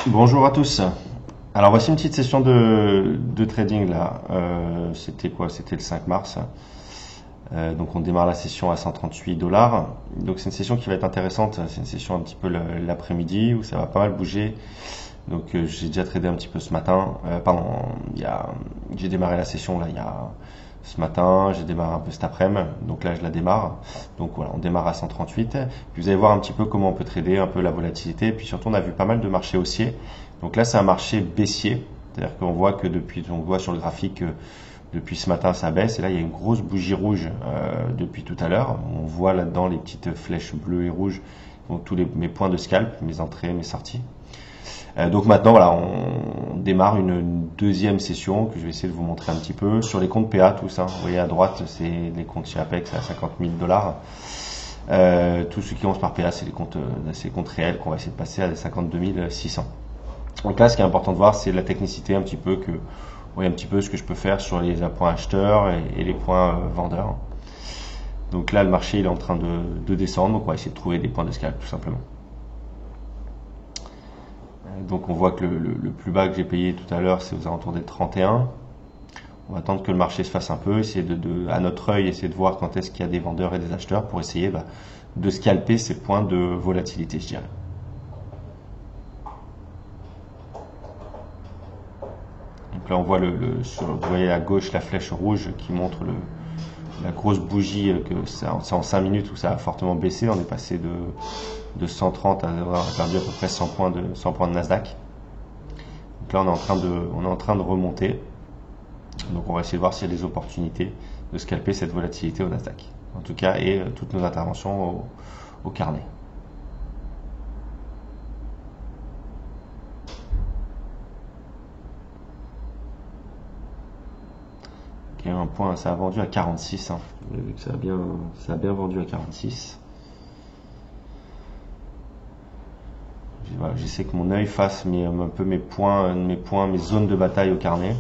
Bonjour à tous. Alors voici une petite session de trading là. C'était quoi? C'était le 5 mars. Donc on démarre la session à 138 dollars. Donc c'est une session qui va être intéressante. C'est une session un petit peu l'après-midi où ça va pas mal bouger. Donc j'ai déjà tradé un petit peu ce matin. J'ai démarré la session là il y a ce matin. J'ai démarré un peu cet après-midi. Donc là je la démarre. Donc voilà, on démarre à 138. Puis vous allez voir un petit peu comment on peut trader, un peu la volatilité. Puis surtout on a vu pas mal de marchés haussiers. Donc là c'est un marché baissier. C'est-à-dire qu'on voit que on voit sur le graphique que depuis ce matin ça baisse. Et là il y a une grosse bougie rouge depuis tout à l'heure. On voit là-dedans les petites flèches bleues et rouges. Donc mes points de scalp, mes entrées, mes sorties. Donc maintenant, voilà, on démarre une deuxième session que je vais essayer de vous montrer un petit peu sur les comptes PA, tout ça. Vous voyez à droite, c'est les comptes chez Apex à 50 000 dollars. Tous ceux qui commencent par PA, c'est les comptes réels qu'on va essayer de passer à 52 600. Donc là, ce qui est important de voir, c'est la technicité un petit peu un petit peu ce que je peux faire sur les points acheteurs et les points vendeurs. Donc là, le marché il est en train de descendre, donc on va essayer de trouver des points de scalp tout simplement. Donc on voit que le plus bas que j'ai payé tout à l'heure, c'est aux alentours des 31. On va attendre que le marché se fasse un peu, essayer à notre œil, essayer de voir quand est-ce qu'il y a des vendeurs et des acheteurs pour essayer de scalper ces points de volatilité, je dirais. Donc là on voit vous voyez à gauche la flèche rouge qui montre la grosse bougie que c'est en 5 minutes où ça a fortement baissé. On est passé de 130 à avoir perdu à peu près 100 points de Nasdaq. Donc là, on est en train de remonter. Donc on va essayer de voir s'il y a des opportunités de scalper cette volatilité au Nasdaq. En tout cas, et toutes nos interventions au carnet. Ok, un point, ça a vendu à 46. Hein. Vous avez vu que ça a bien vendu à 46. Voilà, j'essaie que mon œil fasse un peu mes points, mes zones de bataille au carnet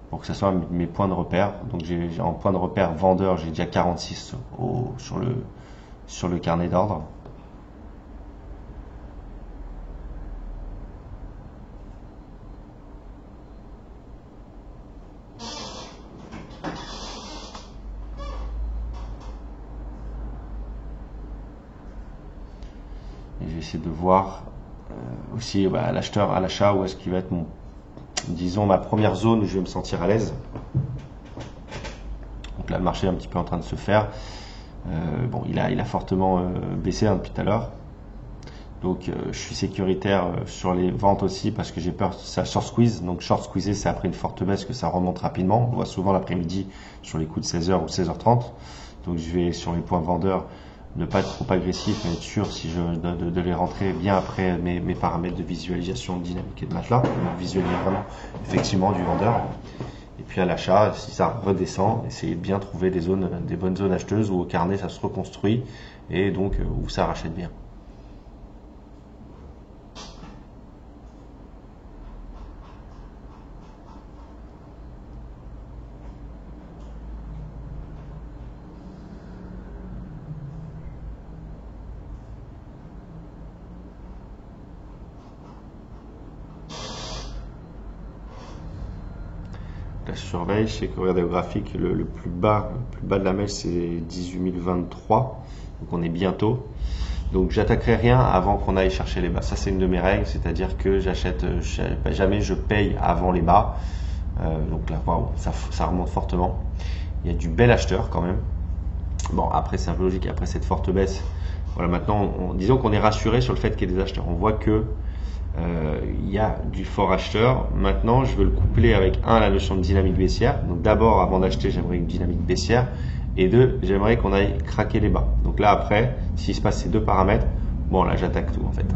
pour que ce soit mes points de repère. Donc j'ai en point de repère vendeur, j'ai déjà 46 sur le carnet d'ordre. Et je vais essayer de voir aussi à l'achat où est-ce qu'il va être disons ma première zone où je vais me sentir à l'aise. Donc là le marché est un petit peu en train de se faire. Il a fortement baissé depuis tout à l'heure. Donc je suis sécuritaire sur les ventes aussi parce que j'ai peur que ça short squeeze. Donc short squeezer, c'est après une forte baisse que ça remonte rapidement. On le voit souvent l'après-midi sur les coups de 16h ou 16h30. Donc je vais sur les points vendeurs ne pas être trop agressif, mais être sûr de les rentrer bien après mes paramètres de visualisation dynamique et de matelas. Donc visualiser vraiment effectivement du vendeur. Et puis à l'achat, si ça redescend, essayez de bien trouver des bonnes zones acheteuses où au carnet ça se reconstruit et donc où ça rachète bien. La surveille, je sais que regardez le graphique, le plus bas de la mèche c'est 18 023, donc on est bientôt. Donc j'attaquerai rien avant qu'on aille chercher les bas. Ça c'est une de mes règles, c'est-à-dire que jamais je paye avant les bas. Donc là, waouh, ça remonte fortement. Il y a du bel acheteur quand même. Bon, après c'est un peu logique, après cette forte baisse, voilà, maintenant disons qu'on est rassuré sur le fait qu'il y ait des acheteurs. On voit que il y a du fort acheteur. Maintenant, je veux le coupler avec la notion de dynamique baissière. Donc d'abord, avant d'acheter, j'aimerais une dynamique baissière. Et deux, j'aimerais qu'on aille craquer les bas. Donc là, après, s'il se passe ces deux paramètres, bon là, j'attaque tout en fait.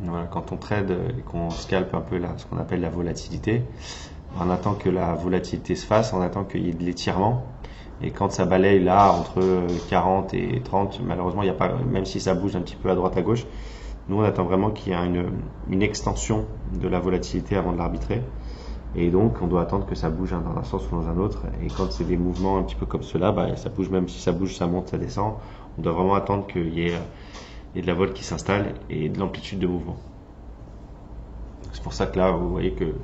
Voilà, quand on trade et qu'on scalpe un peu ce qu'on appelle la volatilité, on attend que la volatilité se fasse, on attend qu'il y ait de l'étirement. Et quand ça balaye là entre 40 et 30, malheureusement, il n'y a pas, même si ça bouge un petit peu à droite à gauche, nous on attend vraiment qu'il y ait une extension de la volatilité avant de l'arbitrer. Et donc on doit attendre que ça bouge dans un sens ou dans un autre. Et quand c'est des mouvements un petit peu comme cela, bah, ça bouge, même si ça bouge, ça monte, ça descend. On doit vraiment attendre qu'il y ait de la vol qui s'installe et de l'amplitude de mouvement. C'est pour ça que là, vous voyez que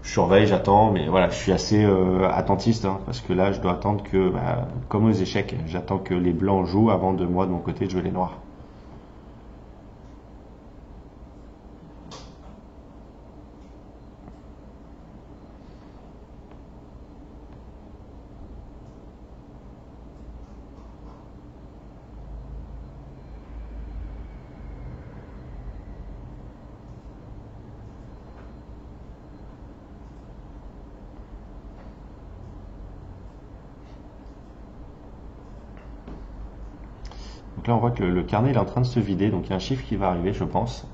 je surveille, j'attends, mais voilà, je suis assez attentiste, hein, parce que là, je dois attendre que, bah, comme aux échecs, j'attends que les blancs jouent avant de moi, de mon côté, de jouer les noirs. Donc là, on voit que le carnet il est en train de se vider. Donc il y a un chiffre qui va arriver, je pense.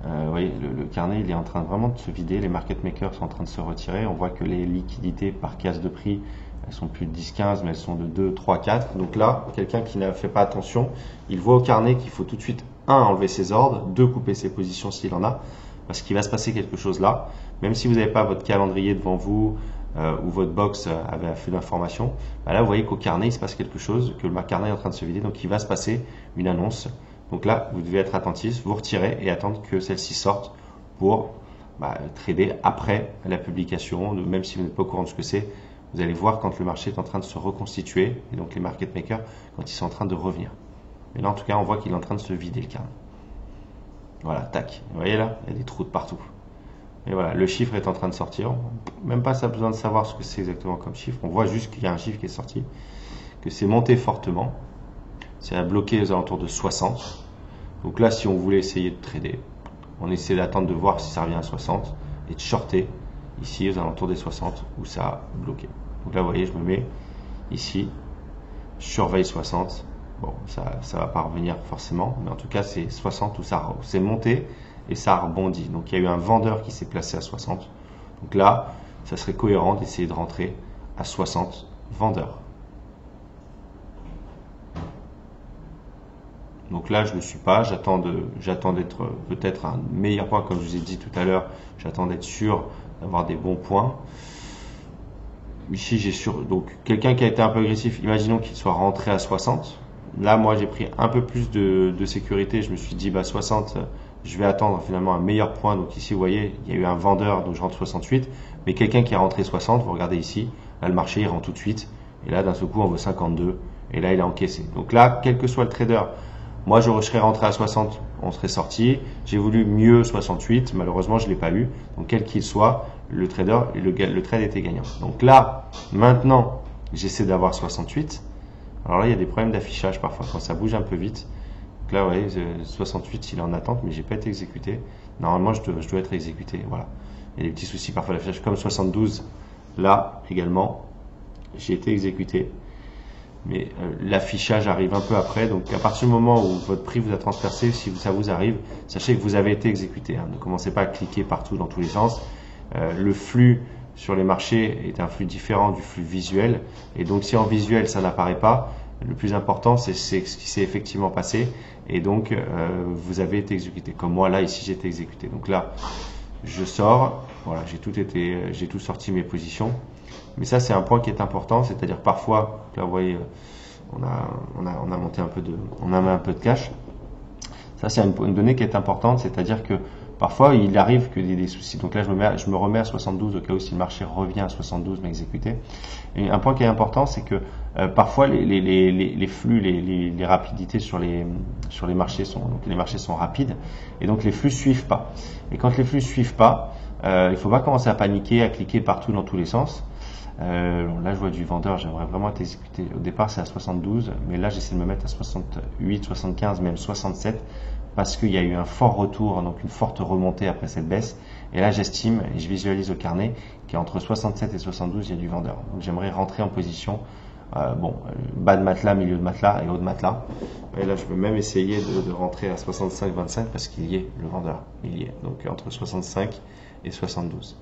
Vous voyez, le carnet il est en train vraiment de se vider. Les market makers sont en train de se retirer. On voit que les liquidités par case de prix, elles sont plus de 10-15, mais elles sont de 2, 3, 4. Donc là, quelqu'un qui n'a fait pas attention, il voit au carnet qu'il faut tout de suite, enlever ses ordres, 2, couper ses positions s'il en a, parce qu'il va se passer quelque chose là. Même si vous n'avez pas votre calendrier devant vous, ou votre box avait fait l'information, bah là vous voyez qu'au carnet il se passe quelque chose, que le carnet est en train de se vider, donc il va se passer une annonce. Donc là vous devez être attentif, vous retirez et attendre que celle-ci sorte pour trader après la publication. Même si vous n'êtes pas au courant de ce que c'est, vous allez voir quand le marché est en train de se reconstituer, et donc les market makers quand ils sont en train de revenir. Mais là en tout cas on voit qu'il est en train de se vider le carnet. Voilà, tac, vous voyez là, il y a des trous de partout. Et voilà, le chiffre est en train de sortir. Même pas ça besoin de savoir ce que c'est exactement comme chiffre. On voit juste qu'il y a un chiffre qui est sorti, que c'est monté fortement. C'est bloqué aux alentours de 60. Donc là, si on voulait essayer de trader, on essaie d'attendre de voir si ça revient à 60 et de shorter ici aux alentours des 60 où ça a bloqué. Donc là, vous voyez, je me mets ici, je surveille 60. Bon, ça va pas revenir forcément, mais en tout cas, c'est 60 où c'est monté et ça a rebondi. Donc il y a eu un vendeur qui s'est placé à 60. Donc là, ça serait cohérent d'essayer de rentrer à 60 vendeurs. Donc là, je ne le suis pas. J'attends d'être peut-être un meilleur point, comme je vous ai dit tout à l'heure. J'attends d'être sûr d'avoir des bons points. Ici, j'ai sûr. Donc quelqu'un qui a été un peu agressif, imaginons qu'il soit rentré à 60. Là, moi, j'ai pris un peu plus de sécurité. Je me suis dit, 60, je vais attendre finalement un meilleur point. Donc ici, vous voyez, il y a eu un vendeur, donc je rentre 68. Mais quelqu'un qui est rentré 60, vous regardez ici, là, le marché, il rentre tout de suite. Et là, d'un seul coup, on veut 52. Et là, il a encaissé. Donc là, quel que soit le trader, moi, je serais rentré à 60, on serait sorti. J'ai voulu mieux 68. Malheureusement, je ne l'ai pas eu. Donc, quel qu'il soit, le trader, le trade était gagnant. Donc là, maintenant, j'essaie d'avoir 68. Alors là, il y a des problèmes d'affichage parfois quand ça bouge un peu vite. Donc là, vous voyez, 68, il est en attente, mais j'ai pas été exécuté. Normalement, je dois être exécuté. Voilà. Il y a des petits soucis parfois d'affichage, comme 72. Là, également, j'ai été exécuté. Mais l'affichage arrive un peu après. Donc, à partir du moment où votre prix vous a transpercé, si ça vous arrive, sachez que vous avez été exécuté. Ne commencez pas à cliquer partout dans tous les sens. Le flux sur les marchés est un flux différent du flux visuel. Et donc, si en visuel, ça n'apparaît pas, le plus important, c'est ce qui s'est effectivement passé. Et donc, vous avez été exécuté. Comme moi, là, ici, j'ai été exécuté. Donc là, je sors. Voilà, j'ai tout sorti mes positions. Mais ça, c'est un point qui est important. C'est-à-dire, parfois, là, vous voyez, on a monté un peu on a mis un peu de cash. Ça, c'est une donnée qui est importante. C'est-à-dire que parfois, il arrive qu'il y ait des soucis. Donc là, je me remets à 72 au cas où si le marché revient à 72, m'exécuter. Et un point qui est important, c'est que parfois les flux, les rapidités sur les marchés les marchés sont rapides et donc les flux suivent pas. Et quand les flux suivent pas, il faut pas commencer à paniquer, à cliquer partout dans tous les sens. Là, je vois du vendeur, j'aimerais vraiment être exécuté. Au départ, c'est à 72, mais là, j'essaie de me mettre à 68, 75, même 67. Parce qu'il y a eu un fort retour, donc une forte remontée après cette baisse. Et là, j'estime, et je visualise au carnet, qu'entre 67 et 72, il y a du vendeur. Donc j'aimerais rentrer en position, bas de matelas, milieu de matelas et haut de matelas. Et là, je peux même essayer de rentrer à 65-25 parce qu'il y est le vendeur. Il y est. Donc entre 65 et 72.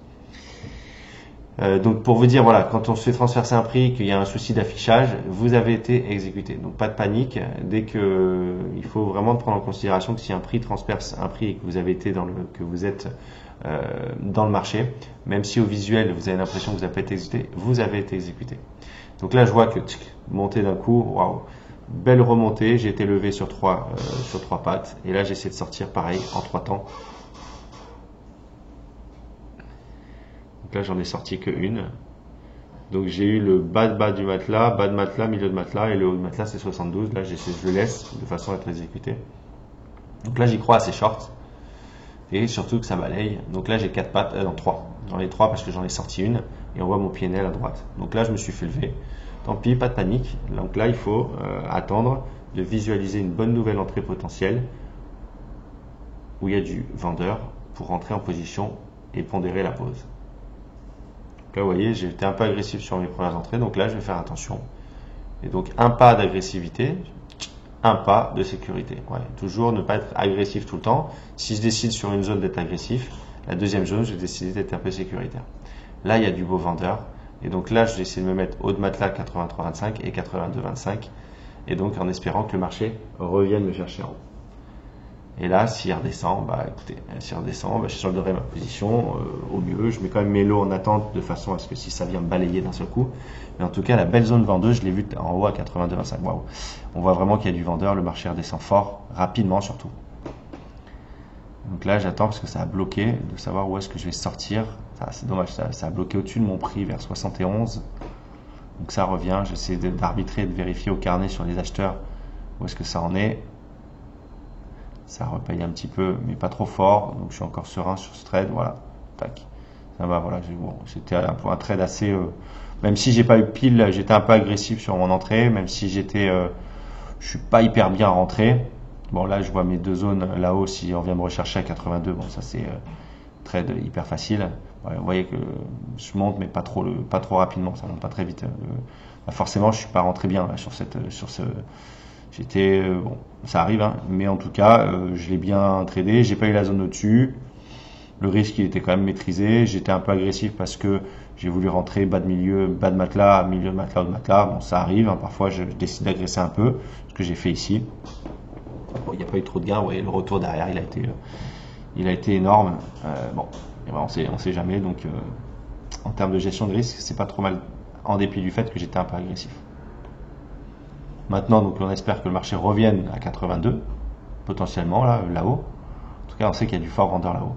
Donc pour vous dire, voilà, quand on se fait transverser un prix, qu'il y a un souci d'affichage, vous avez été exécuté. Donc pas de panique. Dès que il faut vraiment prendre en considération que si un prix transperce un prix et que vous avez été que vous êtes dans le marché, même si au visuel vous avez l'impression que vous n'avez pas été exécuté, vous avez été exécuté. Donc là je vois que montée d'un coup, waouh, belle remontée. J'ai été levé sur trois pattes et là j'essaie de sortir pareil en 3 temps. Là, j'en ai sorti que une. Donc, j'ai eu le bas de matelas, milieu de matelas, et le haut de matelas, c'est 72. Là, je le laisse de façon à être exécuté. Donc là, j'y crois assez short. Et surtout que ça balaye. Donc là, j'ai 4 pattes, non, 3. J'en ai 3 parce que j'en ai sorti une. Et on voit mon PNL à droite. Donc là, je me suis fait lever. Tant pis, pas de panique. Donc là, il faut attendre de visualiser une bonne nouvelle entrée potentielle où il y a du vendeur pour rentrer en position et pondérer la pause. Là, vous voyez, j'ai été un peu agressif sur mes premières entrées, donc là, je vais faire attention. Et donc, un pas d'agressivité, un pas de sécurité. Ouais, toujours ne pas être agressif tout le temps. Si je décide sur une zone d'être agressif, la deuxième zone, je vais décider d'être un peu sécuritaire. Là, il y a du beau vendeur. Et donc là, je vais essayer de me mettre haut de matelas 83,25 et 82,25. Et donc, en espérant que le marché revienne me chercher en haut. Et là, s'il redescend, écoutez, s'il redescend, je solderai ma position au mieux. Je mets quand même mes lots en attente de façon à ce que si ça vient me balayer d'un seul coup. Mais en tout cas, la belle zone vendeuse, je l'ai vue en haut à 82,25. Waouh. On voit vraiment qu'il y a du vendeur. Le marché redescend fort, rapidement surtout. Donc là, j'attends parce que ça a bloqué de savoir où est-ce que je vais sortir. C'est dommage, ça a bloqué au-dessus de mon prix vers 71. Donc ça revient. J'essaie d'arbitrer et de vérifier au carnet sur les acheteurs où est-ce que ça en est. Ça repaye un petit peu, mais pas trop fort. Donc je suis encore serein sur ce trade. Voilà, tac. Ça va, voilà. C'était un trade assez. Même si j'ai pas eu pile, j'étais un peu agressif sur mon entrée. Même si je suis pas hyper bien rentré. Bon là, je vois mes deux zones là-haut. Si on vient me rechercher à 82, bon ça c'est trade hyper facile. Ouais, vous voyez que je monte, mais pas trop rapidement. Ça monte pas très vite. Forcément, je suis pas rentré bien là, sur ce. Bon, ça arrive, hein, mais en tout cas, je l'ai bien tradé. J'ai pas eu la zone au-dessus. Le risque, il était quand même maîtrisé. J'étais un peu agressif parce que j'ai voulu rentrer bas de matelas, milieu de matelas, haut de matelas. Bon, ça arrive. Hein, parfois, je décide d'agresser un peu, ce que j'ai fait ici. Bon, il n'y a pas eu trop de gains. Vous voyez, le retour derrière, il a été énorme. Bon, on sait jamais. Donc, en termes de gestion de risque, c'est pas trop mal, en dépit du fait que j'étais un peu agressif. Maintenant, donc, on espère que le marché revienne à 82, potentiellement là-haut. En tout cas, on sait qu'il y a du fort vendeur là-haut.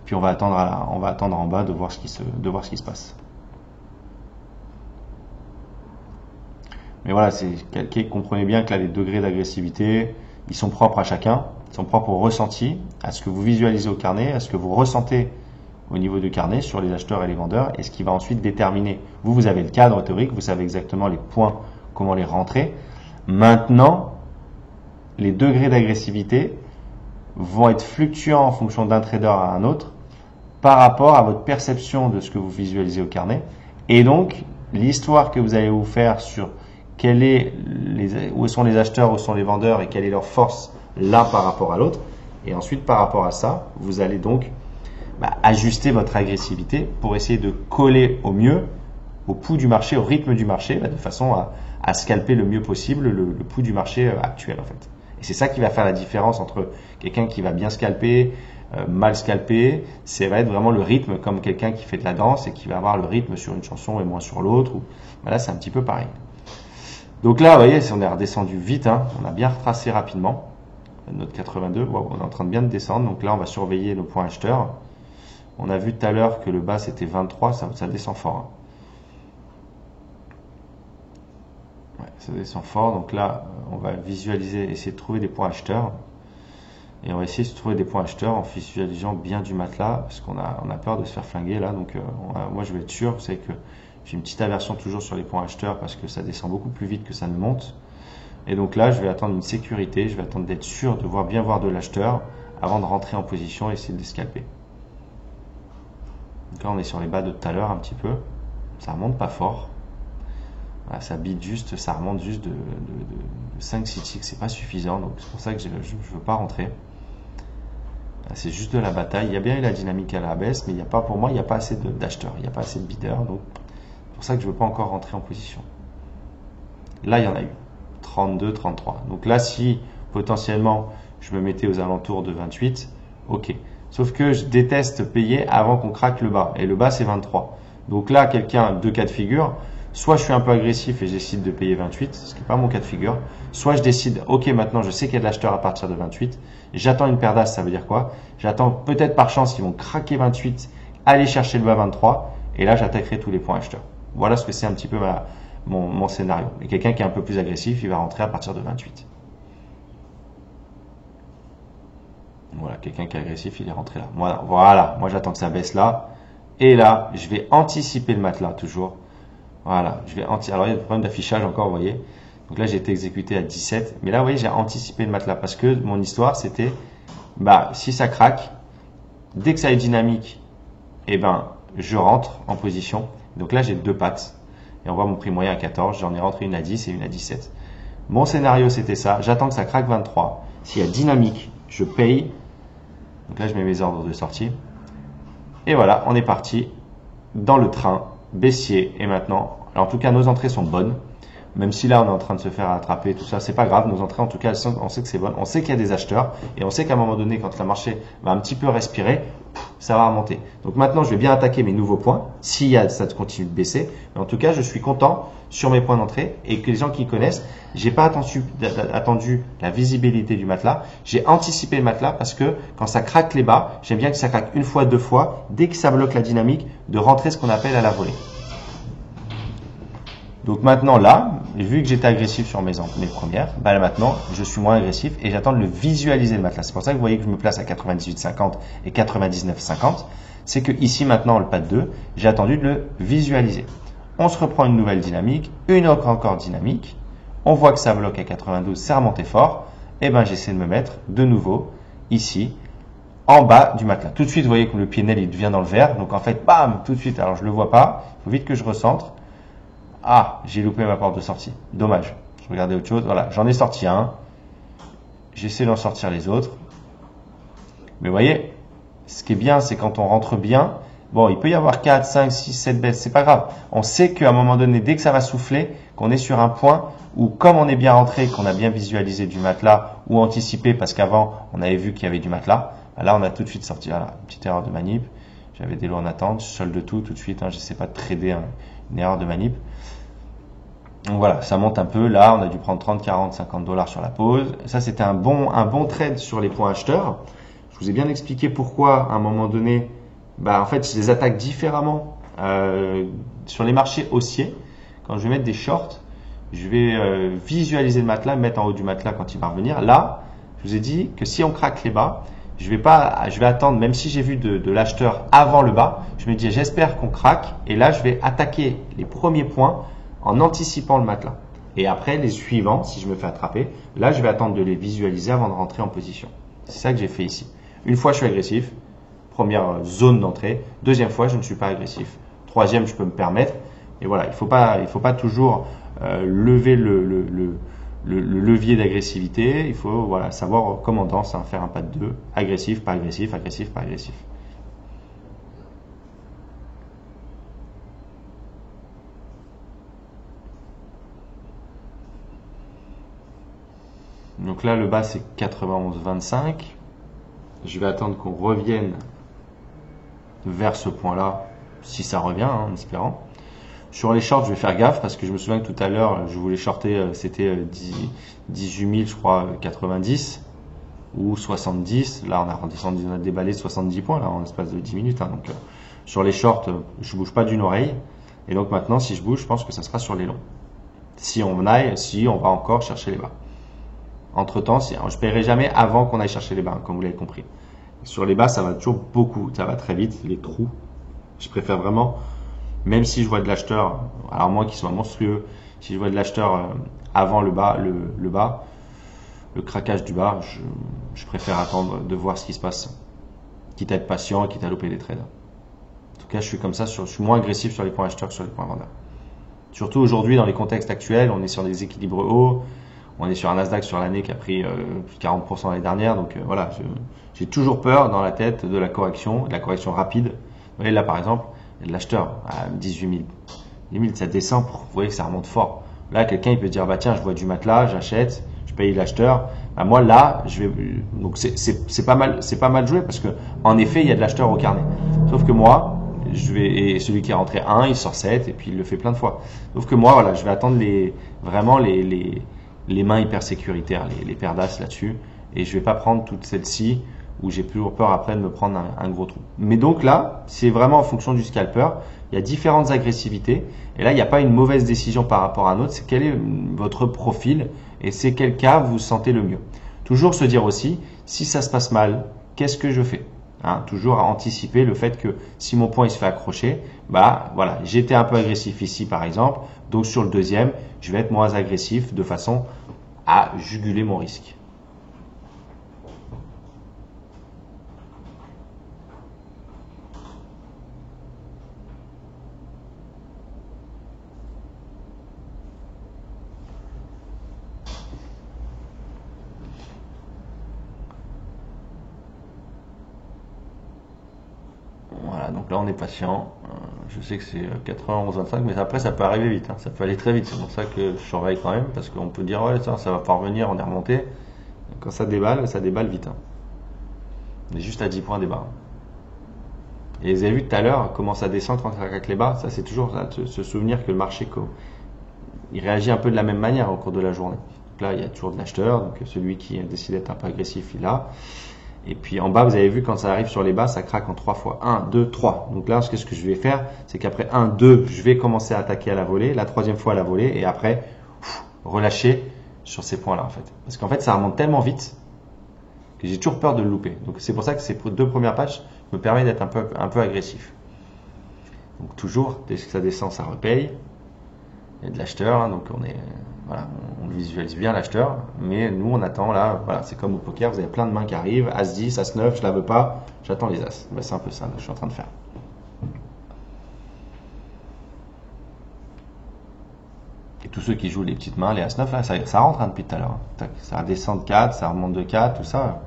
Puis on va attendre en bas de voir ce qui se passe. Mais voilà, comprenez bien que là, les degrés d'agressivité, ils sont propres à chacun, ils sont propres au ressenti, à ce que vous visualisez au carnet, à ce que vous ressentez au niveau du carnet sur les acheteurs et les vendeurs, et ce qui va ensuite déterminer. Vous avez le cadre théorique, vous savez exactement les points, comment les rentrer. Maintenant, les degrés d'agressivité vont être fluctuants en fonction d'un trader à un autre par rapport à votre perception de ce que vous visualisez au carnet. Et donc, l'histoire que vous allez vous faire sur où sont les acheteurs, où sont les vendeurs et quelle est leur force l'un par rapport à l'autre. Et ensuite, par rapport à ça, vous allez donc ajuster votre agressivité pour essayer de coller au mieux au pouls du marché, au rythme du marché, de façon à scalper le mieux possible le pouls du marché actuel en fait. Et c'est ça qui va faire la différence entre quelqu'un qui va bien scalper, mal scalper. Ça va être vraiment le rythme, comme quelqu'un qui fait de la danse et qui va avoir le rythme sur une chanson et moins sur l'autre. Là, c'est un petit peu pareil. Donc là, vous voyez, on est redescendu vite, hein. On a bien retracé rapidement notre 82. Wow, on est en train de bien descendre. Donc là, on va surveiller nos points acheteurs. On a vu tout à l'heure que le bas c'était 23, ça descend fort. Hein. Ouais, ça descend fort, donc là on va visualiser, essayer de trouver des points acheteurs et on va essayer de trouver des points acheteurs en visualisant bien du matelas parce qu'on a peur de se faire flinguer là, donc moi je vais être sûr, vous savez que j'ai une petite aversion toujours sur les points acheteurs parce que ça descend beaucoup plus vite que ça ne monte, et donc là je vais attendre une sécurité, je vais attendre d'être sûr de bien voir de l'acheteur avant de rentrer en position et essayer de les scalper. Donc là on est sur les bas de tout à l'heure un petit peu, ça remonte pas fort. Voilà, ça bite juste, ça remonte juste de 5-6 ticks, c'est pas suffisant, donc c'est pour ça que je veux pas rentrer. C'est juste de la bataille. Il y a bien eu la dynamique à la baisse, mais il y a pas, pour moi, il n'y a pas assez d'acheteurs, il n'y a pas assez de bidders. Donc, c'est pour ça que je ne veux pas encore rentrer en position. Là, il y en a eu 32, 33. Donc là, si potentiellement je me mettais aux alentours de 28, ok. Sauf que je déteste payer avant qu'on craque le bas. Et le bas, c'est 23. Donc là, quelqu'un, deux cas de figure. Soit je suis un peu agressif et je décide de payer 28, ce qui n'est pas mon cas de figure. Soit je décide, ok, maintenant je sais qu'il y a de l'acheteur à partir de 28. J'attends une paire d'as, ça veut dire quoi? J'attends peut-être par chance qu'ils vont craquer 28, aller chercher le bas 23. Et là, j'attaquerai tous les points acheteurs. Voilà ce que c'est un petit peu mon scénario. Et quelqu'un qui est un peu plus agressif, il va rentrer à partir de 28. Voilà, quelqu'un qui est agressif, il est rentré là. Voilà, moi j'attends que ça baisse là. Et là, je vais anticiper le matelas toujours. Voilà, alors il y a des problèmes d'affichage encore, vous voyez. Donc là, j'ai été exécuté à 17. Mais là, vous voyez, j'ai anticipé le matelas parce que mon histoire, c'était, si ça craque, dès que ça est dynamique, je rentre en position. Donc là, j'ai deux pattes. Et on voit mon prix moyen à 14. J'en ai rentré une à 10 et une à 17. Mon scénario, c'était ça. J'attends que ça craque 23. S'il y a dynamique, je paye. Donc là, je mets mes ordres de sortie. Et voilà, on est parti dans le train baissier. Et maintenant, en tout cas, nos entrées sont bonnes. Même si là, on est en train de se faire attraper, tout ça, c'est pas grave. Nos entrées, en tout cas, on sait que c'est bon. On sait qu'il y a des acheteurs. Et on sait qu'à un moment donné, quand le marché va un petit peu respirer, ça va remonter. Donc maintenant, je vais bien attaquer mes nouveaux points. Ça continue de baisser. Mais en tout cas, je suis content sur mes points d'entrée. Et que les gens qui connaissent, j'ai pas attendu la visibilité du matelas. J'ai anticipé le matelas parce que quand ça craque les bas, j'aime bien que ça craque une fois, deux fois. Dès que ça bloque la dynamique, de rentrer ce qu'on appelle à la volée. Donc maintenant là, vu que j'étais agressif sur mes premières, là maintenant je suis moins agressif et j'attends de le visualiser le matelas. C'est pour ça que vous voyez que je me place à 98,50 et 99,50. C'est que ici maintenant le pas de 2, j'ai attendu de le visualiser. On se reprend une nouvelle dynamique, une autre encore dynamique. On voit que ça bloque à 92, c'est remonté fort. Et j'essaie de me mettre de nouveau ici en bas du matelas. Tout de suite, vous voyez que le PNL il devient dans le vert. Donc en fait, bam, tout de suite. Alors je le vois pas. Il faut vite que je recentre. Ah, j'ai loupé ma porte de sortie. Dommage. Je regardais autre chose. Voilà, j'en ai sorti un. J'essaie d'en sortir les autres. Mais vous voyez, ce qui est bien, c'est quand on rentre bien. Bon, il peut y avoir 4, 5, 6, 7 baisses. C'est pas grave. On sait qu'à un moment donné, dès que ça va souffler, qu'on est sur un point où, comme on est bien rentré, qu'on a bien visualisé du matelas ou anticipé parce qu'avant, on avait vu qu'il y avait du matelas. Là, on a tout de suite sorti. Voilà, une petite erreur de manip. J'avais des lots en attente. Je solde tout de suite. Je sais pas de trader une erreur de manip. Donc voilà, ça monte un peu. Là, on a dû prendre 30, 40, 50 dollars sur la pause. Ça, c'était un bon trade sur les points acheteurs. Je vous ai bien expliqué pourquoi, à un moment donné, en fait, je les attaque différemment sur les marchés haussiers. Quand je vais mettre des shorts, je vais visualiser le matelas, mettre en haut du matelas quand il va revenir. Là, je vous ai dit que si on craque les bas, je vais attendre, même si j'ai vu de l'acheteur avant le bas, je me dis j'espère qu'on craque. Et là, je vais attaquer les premiers points en anticipant le matelas. Et après, les suivants, si je me fais attraper, là, je vais attendre de les visualiser avant de rentrer en position. C'est ça que j'ai fait ici. Une fois, je suis agressif. Première zone d'entrée. Deuxième fois, je ne suis pas agressif. Troisième, je peux me permettre. Et voilà, il faut pas toujours lever le levier d'agressivité. Il faut savoir comment on danse, faire un pas de 2. Agressif, pas agressif, agressif, pas agressif. Donc là, le bas, c'est 91,25. Je vais attendre qu'on revienne vers ce point-là, si ça revient, en espérant. Sur les shorts, je vais faire gaffe parce que je me souviens que tout à l'heure, je voulais shorter, c'était 18 000, je crois, 90 ou 70. Là, on a déballé 70 points là, en l'espace de 10 minutes. Donc, sur les shorts, je bouge pas d'une oreille. Et donc maintenant, si je bouge, je pense que ça sera sur les longs. Si on va encore chercher les bas. Entre-temps, je ne paierai jamais avant qu'on aille chercher les bas, comme vous l'avez compris. Sur les bas, ça va toujours beaucoup, ça va très vite, les trous. Je préfère vraiment, même si je vois de l'acheteur, alors moins qu'il soit monstrueux, si je vois de l'acheteur avant le bas, le craquage du bas, je préfère attendre de voir ce qui se passe. Quitte à être patient, quitte à louper des trades. En tout cas, je suis comme ça, je suis moins agressif sur les points acheteurs que sur les points vendeurs. Surtout aujourd'hui, dans les contextes actuels, on est sur des équilibres hauts. On est sur un Nasdaq sur l'année qui a pris plus de 40% l'année dernière. Donc voilà, j'ai toujours peur dans la tête de la correction rapide. Vous voyez là par exemple, il y a de l'acheteur à 18 000. Limite ça descend, vous voyez que ça remonte fort. Là quelqu'un il peut dire bah tiens je vois du matelas, j'achète, je paye l'acheteur. Bah, moi là donc c'est pas mal joué parce que en effet il y a de l'acheteur au carnet. Sauf que moi et celui qui est rentré 1 il sort 7 et puis il le fait plein de fois. Sauf que moi voilà je vais attendre vraiment les mains hyper sécuritaires, les paires d'as là-dessus, et je vais pas prendre toutes celles-ci où j'ai toujours peur après de me prendre un gros trou. Mais donc là, c'est vraiment en fonction du scalper, il y a différentes agressivités, et là il n'y a pas une mauvaise décision par rapport à un autre, c'est quel est votre profil, et c'est quel cas vous sentez le mieux. Toujours se dire aussi, si ça se passe mal, qu'est-ce que je fais? Toujours à anticiper le fait que si mon point il se fait accrocher, bah voilà, j'étais un peu agressif ici par exemple, donc sur le deuxième, je vais être moins agressif de façon à juguler mon risque. Voilà, donc là on est patient. Je sais que c'est 91-25, mais après ça peut arriver vite, ça peut aller très vite. C'est pour ça que je surveille quand même, parce qu'on peut dire ouais ça va pas revenir, on est remonté. Quand ça déballe vite. On est juste à 10 points des bas. Et vous avez vu tout à l'heure comment ça descend quand ça craque les bas. Ça c'est toujours ça, se souvenir que le marché il réagit un peu de la même manière au cours de la journée. Donc là il y a toujours de l'acheteur, donc celui qui décide d'être un peu agressif il a. Et puis en bas, vous avez vu quand ça arrive sur les bas, ça craque en 3 fois. 1, 2, 3. Donc là, qu'est-ce que je vais faire? C'est qu'après 1, 2, je vais commencer à attaquer à la volée, la troisième fois à la volée, et après, relâcher sur ces points-là en fait. Parce qu'en fait, ça remonte tellement vite que j'ai toujours peur de le louper. Donc c'est pour ça que ces deux premières pages me permettent d'être un peu agressif. Donc toujours, dès que ça descend, ça repaye. Il y a de l'acheteur, donc on visualise bien l'acheteur, mais nous on attend là, voilà, c'est comme au poker, vous avez plein de mains qui arrivent, As 10, As 9, je la veux pas, j'attends les As. C'est un peu ça, là, je suis en train de faire. Et tous ceux qui jouent les petites mains, les As 9, là, ça rentre depuis tout à l'heure. Ça descend de 4, ça remonte de 4, tout ça.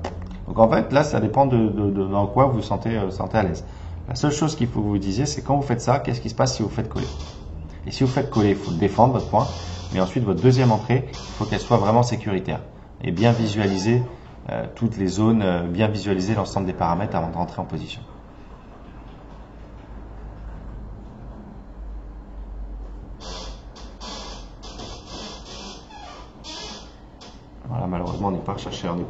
Donc en fait, là, ça dépend de dans quoi vous vous sentez à l'aise. La seule chose qu'il faut que vous disiez, c'est quand vous faites ça, qu'est-ce qui se passe si vous faites coller? Et si vous faites coller, il faut défendre votre point. Mais ensuite, votre deuxième entrée, il faut qu'elle soit vraiment sécuritaire. Et bien visualiser toutes les zones, bien visualiser l'ensemble des paramètres avant de rentrer en position. Voilà, malheureusement, on n'est pas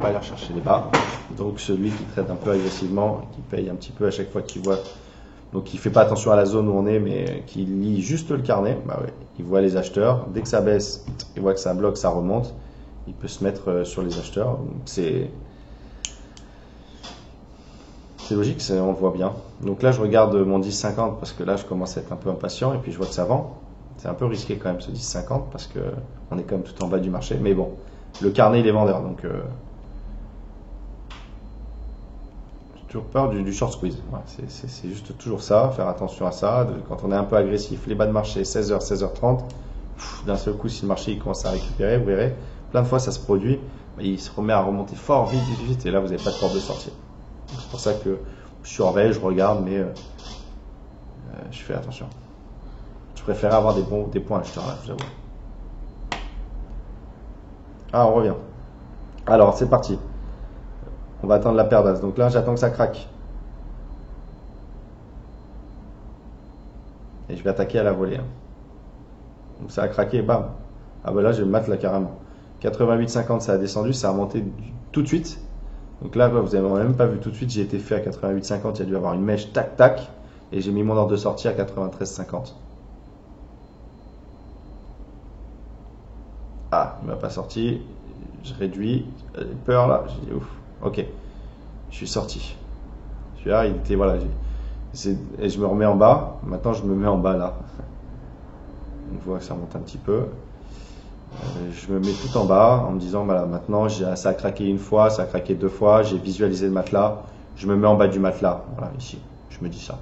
allé rechercher les bas. Donc celui qui traite un peu agressivement, qui paye un petit peu à chaque fois qu'il voit. Donc il fait pas attention à la zone où on est, mais qui lit juste le carnet, bah ouais, il voit les acheteurs. Dès que ça baisse, il voit que ça bloque, ça remonte. Il peut se mettre sur les acheteurs. C'est logique, on le voit bien. Donc là, je regarde mon 10-50 parce que là, je commence à être un peu impatient et puis je vois que ça vend. C'est un peu risqué quand même ce 10-50 parce que on est quand même tout en bas du marché. Mais bon, le carnet il est vendeur, donc toujours peur du short squeeze. Ouais, c'est juste toujours ça, faire attention à ça. Quand on est un peu agressif, les bas de marché, 16h, 16h30, d'un seul coup, si le marché il commence à récupérer, vous verrez, plein de fois ça se produit, il se remet à remonter fort, vite, vite, vite, et là vous n'avez pas de porte de sortie. C'est pour ça que je surveille, je regarde, mais je fais attention. Je préfère avoir des points acheteurs là, je vous avoue. Ah, on revient. Alors, c'est parti. On va attendre la paire d'as. Donc là, j'attends que ça craque. Et je vais attaquer à la volée. Donc ça a craqué, bam. Ah ben là, je vais me mettre là carrément. 88,50, ça a descendu, ça a remonté tout de suite. Donc là, vous n'avez même pas vu tout de suite, j'ai été fait à 88,50, il y a dû avoir une mèche, tac, tac. Et j'ai mis mon ordre de sortie à 93,50. Ah, il ne m'a pas sorti. Je réduis. Peur là. J'ai dit ouf. Ok. Je suis sorti. Celui-là, il était. Voilà. Et je me remets en bas. Maintenant, je me mets en bas là. On voit que ça monte un petit peu. Je me mets tout en bas en me disant voilà, maintenant, ça a craqué une fois, ça a craqué deux fois. J'ai visualisé le matelas. Je me mets en bas du matelas. Voilà, ici. Je me dis ça.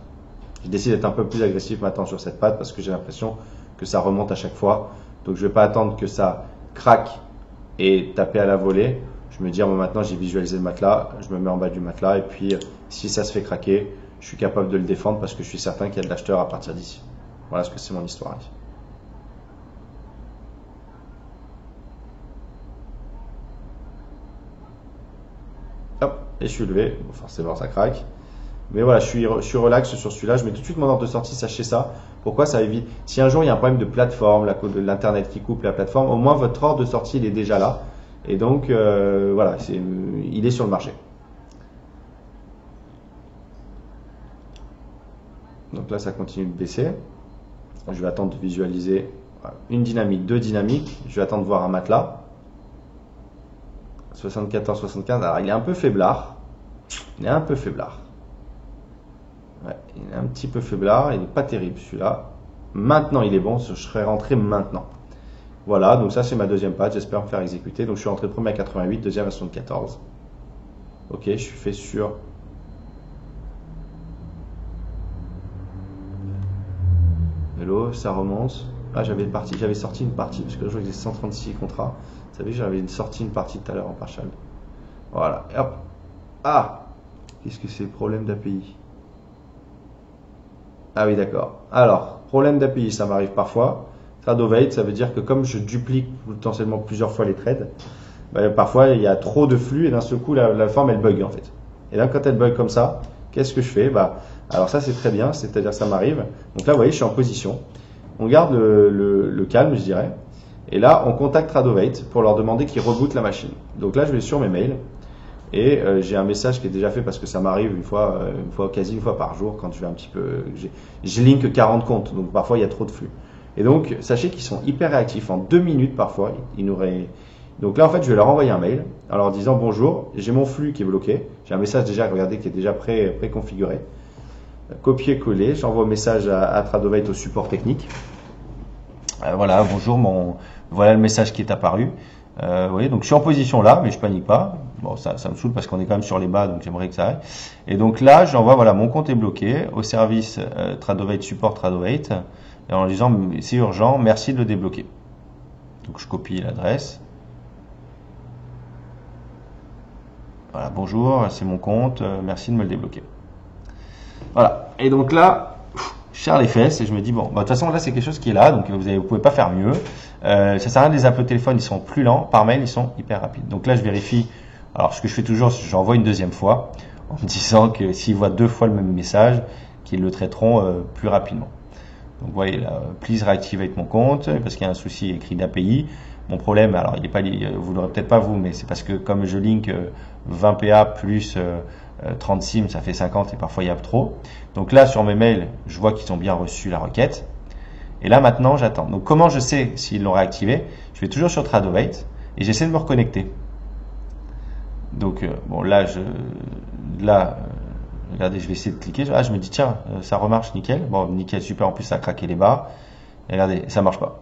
Je décide d'être un peu plus agressif maintenant sur cette patte parce que j'ai l'impression que ça remonte à chaque fois. Donc, je ne vais pas attendre que ça craque et taper à la volée. Je me dis, bon, maintenant j'ai visualisé le matelas, je me mets en bas du matelas et puis si ça se fait craquer, je suis capable de le défendre parce que je suis certain qu'il y a de l'acheteur à partir d'ici. Voilà ce que c'est mon histoire ici. Hop, et je suis levé. Bon, forcément, ça craque. Mais voilà, je suis relax sur celui-là. Je mets tout de suite mon ordre de sortie, sachez ça. Pourquoi? Ça évite. Si un jour il y a un problème de plateforme, l'internet qui coupe la plateforme, au moins votre ordre de sortie il est déjà là. Et donc, voilà, il est sur le marché. Donc là, ça continue de baisser. Je vais attendre de visualiser une dynamique, deux dynamiques. Je vais attendre de voir un matelas. 74, 75. Alors, il est un peu faiblard. Il est un peu faiblard. Ouais, il est un petit peu faiblard. Il n'est pas terrible celui-là. Maintenant, il est bon. Je serai rentré maintenant. Voilà, donc ça, c'est ma deuxième patte. J'espère me faire exécuter. Donc, je suis rentré premier à 88, deuxième à 74. Ok, je suis fait sur. Hello, ça remonte. Ah, j'avais sorti une partie parce que là, je vois que j'ai 136 contrats. Vous savez, j'avais sorti une partie tout à l'heure en partial. Voilà, et hop. Ah, qu'est-ce que c'est le problème d'API? Ah oui, d'accord. Alors, problème d'API, ça m'arrive parfois. Tradovate, ça veut dire que comme je duplique potentiellement plusieurs fois les trades, parfois il y a trop de flux et d'un seul coup la forme elle bug en fait. Et là, quand elle bug comme ça, qu'est-ce que je fais? Alors ça c'est très bien, c'est-à-dire ça m'arrive. Donc là, vous voyez, je suis en position. On garde le calme, je dirais. Et là, on contacte Tradovate pour leur demander qu'ils rebootent la machine. Donc là, je vais sur mes mails et j'ai un message qui est déjà fait parce que ça m'arrive quasi une fois par jour quand je vais un petit peu. Je link 40 comptes, donc parfois il y a trop de flux. Et donc, sachez qu'ils sont hyper réactifs. En 2 minutes parfois, Donc là, en fait, je vais leur envoyer un mail en leur disant bonjour, j'ai mon flux qui est bloqué. J'ai un message déjà, regardez, qui est déjà préconfiguré. Copier-coller, j'envoie un message à Tradovate au support technique. Voilà, bonjour, voilà le message qui est apparu. Vous voyez, donc je suis en position là, mais je panique pas. Bon, ça me saoule parce qu'on est quand même sur les bas, donc j'aimerais que ça aille. Et donc là, j'envoie, voilà, mon compte est bloqué au service Tradovate, support Tradovate, et en disant c'est urgent, merci de le débloquer. Donc je copie l'adresse. Voilà, bonjour, c'est mon compte, merci de me le débloquer. Voilà, et donc là, je serre les fesses et je me dis, bon, de toute façon, là, c'est quelque chose qui est là, donc vous pouvez pas faire mieux. Ça sert à rien de les appeler au téléphone, ils sont plus lents. Par mail, ils sont hyper rapides. Donc là, je vérifie. Alors, ce que je fais toujours, c'est que j'envoie une deuxième fois en me disant que s'ils voient 2 fois le même message, qu'ils le traiteront plus rapidement. Donc, vous voyez là, please reactivate mon compte parce qu'il y a un souci écrit d'API. Mon problème, alors, il est pas, vous l'aurez peut-être pas vous, mais c'est parce que comme je link 20 PA plus 30 SIM, ça fait 50 et parfois il y a trop. Donc là, sur mes mails, je vois qu'ils ont bien reçu la requête. Et là, maintenant, j'attends. Donc, comment je sais s'ils l'ont réactivé? Je vais toujours sur Tradovate et j'essaie de me reconnecter. Donc, bon, là, regardez, je vais essayer de cliquer. Ah, je me dis, tiens, ça remarche, nickel. Bon, nickel, super. En plus, ça a craqué les barres. Et regardez, ça marche pas.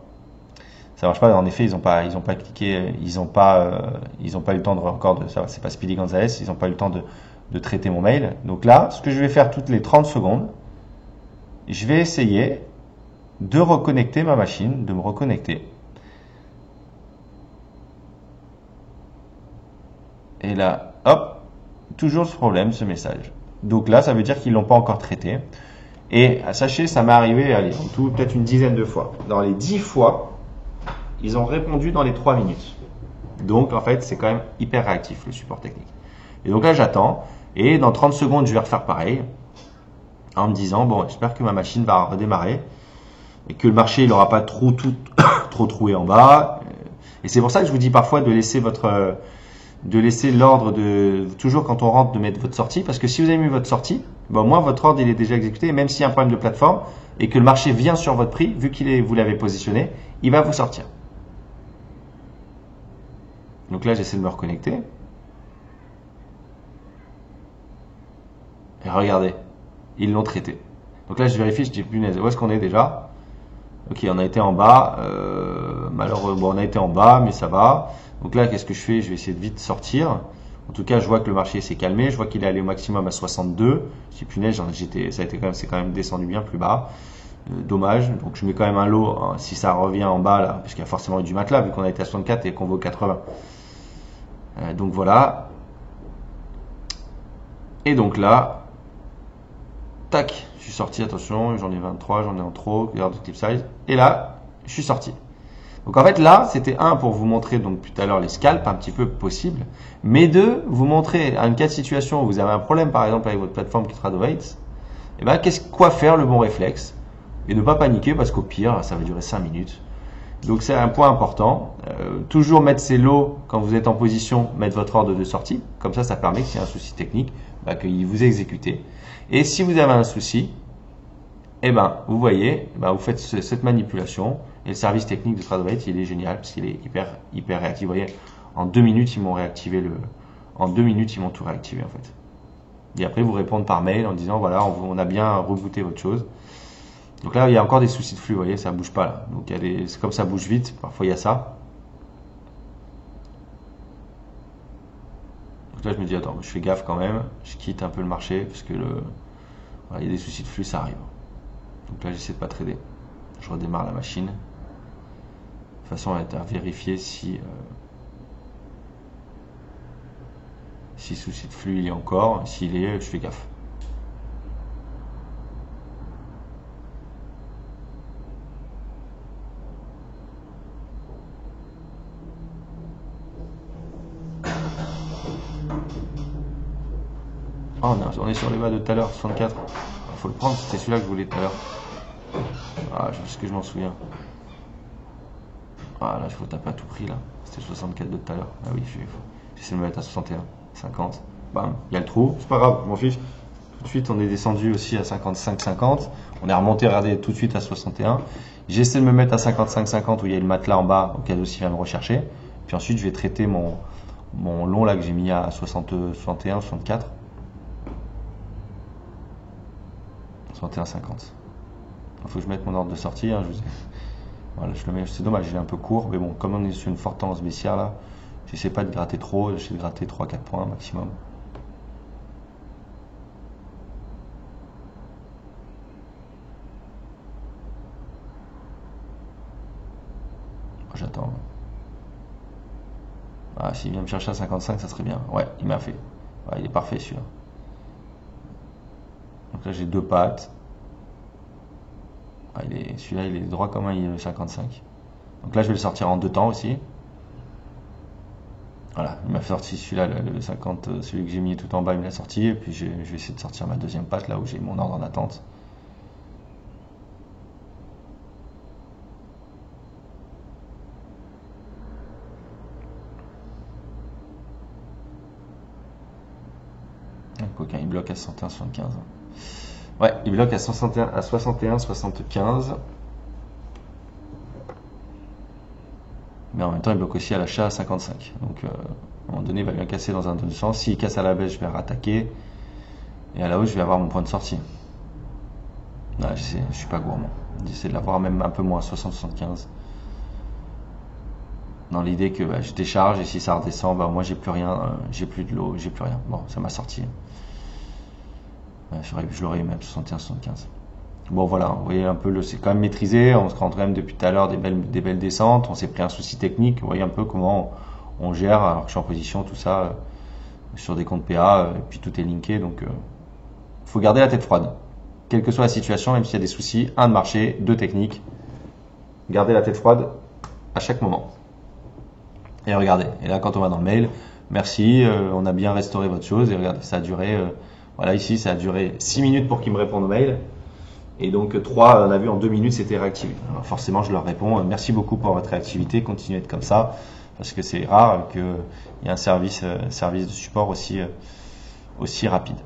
Ça marche pas. En effet, ils ont pas cliqué, ils ont pas eu le temps de ça. C'est pas Speedy Gonzalez. Ils ont pas eu le temps de traiter mon mail. Donc là, ce que je vais faire toutes les 30 secondes, je vais essayer de reconnecter ma machine, de me reconnecter. Et là, hop, toujours ce problème, ce message. Donc là, ça veut dire qu'ils l'ont pas encore traité. Et sachez, ça m'est arrivé, allez, en tout, peut-être une dizaine de fois. Dans les 10 fois, ils ont répondu dans les 3 minutes. Donc, en fait, c'est quand même hyper réactif, le support technique. Et donc là, j'attends. Et dans 30 secondes, je vais refaire pareil. En me disant, bon, j'espère que ma machine va redémarrer. Et que le marché, il n'aura pas trop troué en bas. Et c'est pour ça que je vous dis parfois de laisser l'ordre toujours quand on rentre, de mettre votre sortie. Parce que si vous avez mis votre sortie, au moins votre ordre, il est déjà exécuté. Et même s'il y a un problème de plateforme et que le marché vient sur votre prix, vu vous l'avez positionné, il va vous sortir. Donc là, j'essaie de me reconnecter. Et regardez, ils l'ont traité. Donc là, je vérifie, je dis, punaise, où est-ce qu'on est déjà? Ok, on a été en bas. Malheureusement, on a été en bas, mais ça va. Donc là, qu'est-ce que je fais? Je vais essayer de vite sortir. En tout cas, je vois que le marché s'est calmé. Je vois qu'il est allé au maximum à 62. Je dis, punaise, c'est quand même descendu bien plus bas. Dommage. Donc je mets quand même un lot hein, si ça revient en bas là, parce qu'il y a forcément eu du matelas vu qu'on a été à 64 et qu'on vaut 80. Donc voilà. Et donc là, tac, je suis sorti, attention, j'en ai 23, j'en ai en trop, regarde le clip size. Et là, je suis sorti. Donc en fait là, c'était un pour vous montrer donc tout à l'heure les scalps un petit peu possible, mais deux, vous montrer à une cas de situation où vous avez un problème par exemple avec votre plateforme qui Tradovates, et ben quoi faire le bon réflexe et ne pas paniquer parce qu'au pire, ça va durer 5 minutes. Donc c'est un point important. Toujours mettre ses lots quand vous êtes en position, mettre votre ordre de sortie. Comme ça permet que s'il y a un souci technique, qu'il vous est exécuté. Et si vous avez un souci, eh ben, vous voyez, vous faites cette manipulation. Et le service technique de Tradovates, il est génial parce qu'il est hyper réactif. Vous voyez, en 2 minutes, ils m'ont réactivé en 2 minutes, ils m'ont tout réactivé en fait. Et après, vous répondent par mail en disant voilà, on a bien rebooté votre chose. Donc là, il y a encore des soucis de flux, vous voyez, ça bouge pas là. Donc c'est comme ça bouge vite, parfois il y a ça. Donc là, je me dis attends, je fais gaffe quand même, je quitte un peu le marché parce que voilà, il y a des soucis de flux, ça arrive. Donc là, j'essaie de pas trader. Je redémarre la machine. De toute façon, on va vérifier si souci de flux il y a encore. S'il est, je fais gaffe. Oh, on est sur les bas de tout à l'heure, 64. Il faut le prendre, c'était celui-là que je voulais tout à l'heure. Ah, ce que je m'en souviens. Ah là, il faut taper à tout prix là. C'était 64 de tout à l'heure. Ah oui, j'essaie de me mettre à 61, 50. Bam, il y a le trou, c'est pas grave, je m'en fiche. Tout de suite, on est descendu aussi à 55, 50. On est remonté, regardez, tout de suite à 61. J'essaie de me mettre à 55, 50 où il y a le matelas en bas, au cas où il vient me rechercher. Puis ensuite, je vais traiter mon long là que j'ai mis à 60, 61, 64. 61, 50. Il faut que je mette mon ordre de sortie. Hein, voilà, je le mets. C'est dommage, il est un peu court. Mais bon, comme on est sur une forte tendance baissière là, j'essaie pas de gratter trop. J'essaie de gratter 3-4 points maximum. J'attends. Ah, s'il vient me chercher à 55, ça serait bien. Ouais, il m'a fait. Ouais, il est parfait celui-là. Donc là, j'ai deux pattes. Ah, celui-là, il est droit comme un 55. Donc là, je vais le sortir en deux temps aussi. Voilà, il m'a sorti celui-là, le 50, celui que j'ai mis tout en bas, il me l'a sorti. Et puis, je vais essayer de sortir ma deuxième patte, là où j'ai mon ordre en attente. Coquin, il bloque à 61, 75. Ouais, il bloque à 61, 75. Mais en même temps, il bloque aussi à l'achat à 55. Donc, à un moment donné, il va bien casser dans un autre sens. S'il casse à la baisse, je vais rattaquer. Et à la hausse, je vais avoir mon point de sortie. Là, je suis pas gourmand. J'essaie de l'avoir même un peu moins, 60, 75. Dans l'idée que je décharge et si ça redescend, moi j'ai plus rien, j'ai plus de l'eau, j'ai plus rien. Bon, ça m'a sorti. Je l'aurais eu même 61, 75. Bon voilà, vous voyez un peu, c'est quand même maîtrisé, on se rend quand même depuis tout à l'heure des belles descentes, on s'est pris un souci technique, vous voyez un peu comment on gère, alors que je suis en position, tout ça, sur des comptes PA, et puis tout est linké, donc faut garder la tête froide. Quelle que soit la situation, même s'il y a des soucis, un de marché, deux techniques, gardez la tête froide à chaque moment. Et regardez, et là quand on va dans le mail, merci, on a bien restauré votre chose, et regardez, ça a duré, voilà ici ça a duré 6 minutes pour qu'ils me répondent au mail, et donc 3, on a vu en 2 minutes c'était réactivé. Alors forcément je leur réponds, merci beaucoup pour votre réactivité, continuez d'être comme ça, parce que c'est rare qu'il y ait un service de support aussi rapide.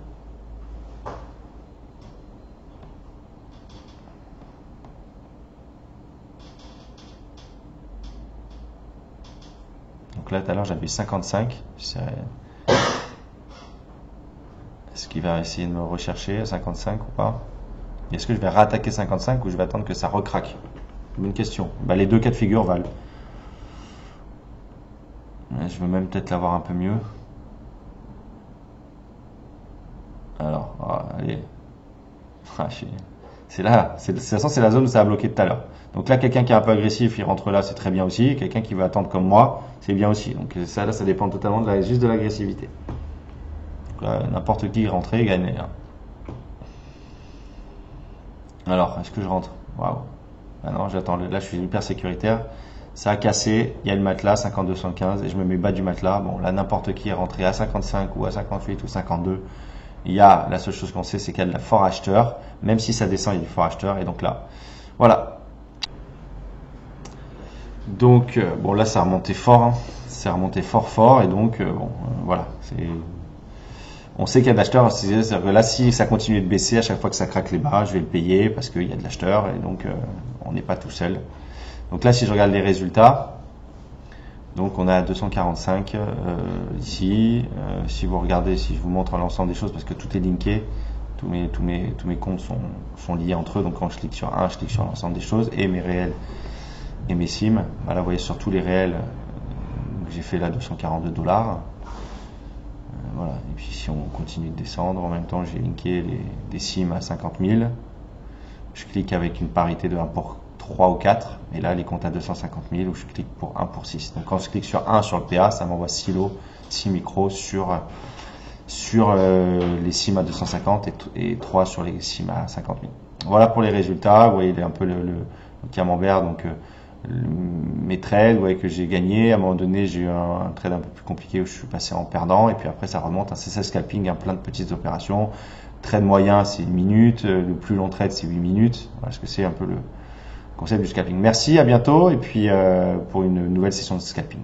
Donc là tout à l'heure j'avais 55, est-ce qu'il va essayer de me rechercher à 55 ou pas? Est-ce que je vais réattaquer 55 ou je vais attendre que ça recraque? Bonne question. Les deux cas de figure valent. Je veux même peut-être l'avoir un peu mieux. Alors, allez. C'est là, de toute façon, c'est la zone où ça a bloqué tout à l'heure. Donc là, quelqu'un qui est un peu agressif, il rentre là, c'est très bien aussi. Quelqu'un qui va attendre comme moi, c'est bien aussi. Donc ça, là, ça dépend totalement juste de l'agressivité. N'importe qui rentrer, gagne. Alors, est-ce que je rentre? Waouh. Ah non, j'attends. Là, je suis hyper sécuritaire. Ça a cassé. Il y a le matelas 52,75 et je me mets bas du matelas. Bon, là, n'importe qui est rentré à 55 ou à 58 ou 52. La seule chose qu'on sait, c'est qu'il y a de la fort acheteur. Même si ça descend, il y a du fort acheteur. Et donc là, voilà. Donc, bon, là, ça a remonté fort. Hein. Ça a remonté fort. Et donc, voilà. On sait qu'il y a de l'acheteurs. C'est-à-dire que là, si ça continue de baisser, à chaque fois que ça craque les bas, je vais le payer parce qu'il y a de l'acheteurs. Et donc, on n'est pas tout seul. Donc là, si je regarde les résultats, donc on est à 245 ici. Si vous regardez, si je vous montre l'ensemble des choses, parce que tout est linké, tous mes comptes sont liés entre eux. Donc quand je clique sur un, je clique sur l'ensemble des choses et mes réels et mes sims. Là, vous voyez sur tous les réels que j'ai fait là 242 $. Voilà. Et puis si on continue de descendre, en même temps j'ai linké des sims à 50 000. Je clique avec une parité de 1 pour 3 ou 4. Et là, les comptes à 250 000 où je clique pour 1 pour 6. Donc quand je clique sur 1 sur le PA, ça m'envoie 6 lots, 6 micros sur les sims à 250 et 3 sur les sims à 50 000. Voilà pour les résultats. Vous voyez, il est un peu le camembert. Donc mes trades, vous voyez que j'ai gagné. À un moment donné, j'ai eu un trade un peu plus compliqué où je suis passé en perdant. Et puis après, ça remonte. C'est ça, scalping, plein de petites opérations. Trade moyen, c'est 1 minute. Le plus long trade, c'est 8 minutes. Voilà ce que c'est un peu le concept du scalping. Merci, à bientôt. Et puis pour une nouvelle session de scalping.